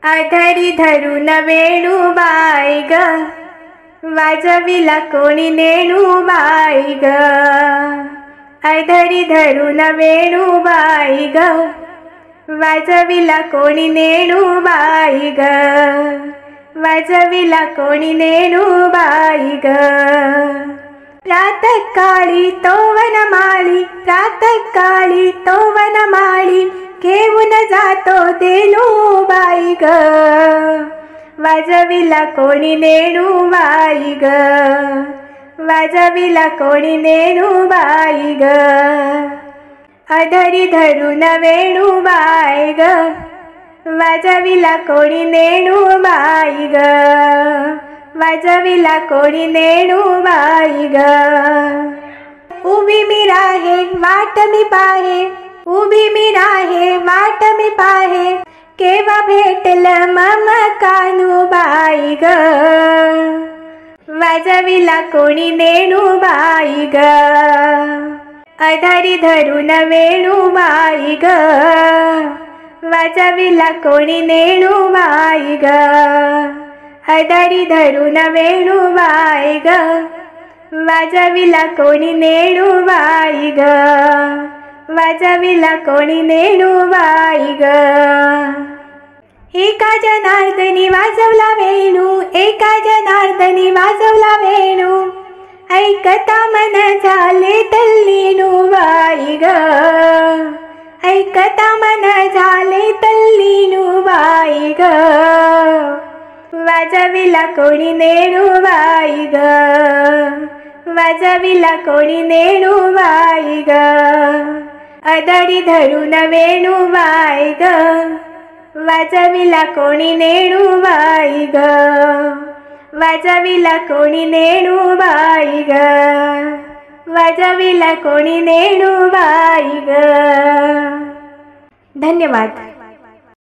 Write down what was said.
आधारी धरून वेणूबाई ग, वाजविला कोणी नेणूबाई ग. आधारी धरून वेणूबाई ग, वाजविला कोणी नेणूबाई ग. वाजविला कोणी नेणूबाई ग. प्रातःकाळी तो वनमाळी, प्रातःकाळी तो वनमाळी, घेऊन जातो धेनुबाई ग. वाजविला कोणी नेणूबाई ग. वाजविला कोणी नेणूबाई ग. आधारी धरून वेणूबाई ग, वाजविला कोणी नेणूबाई ग. वाजविला कोणी नेणूबाई ग. उभी मी राहे वाट मी पाहे, उभी मी राहे वाट मी पाहे, केव्हा भेटल मम कान्हूबाई ग. वाजविला कोणी नेणूबाई ग. आधारी धरून वेणूबाई ग, वाजविला कोणी नेणूबाई ग. आधारी धरून वेणूबाई ग, वाजविला कोणी नेणूबाई ग. वाजविला कोणी नेणूबाई ग. एका जनार्दनी वाजवला वेणू, एका जनार्दनी वाजवला वेणू, ऐकता मन झाले तल्लीनूबाई ग. ऐकता मन झाले तल्लीनूबाई ग. वाजविला कोणी नेणूबाई ग. वाजविला कोणी नेणूबाई ग. आधारी धरून वेणूबाई ग, वाजविला कोणी नेणूबाई ग. वाजविला कोणी नेणूबाई ग. वाजविला कोणी नेणूबाई ग. धन्यवाद.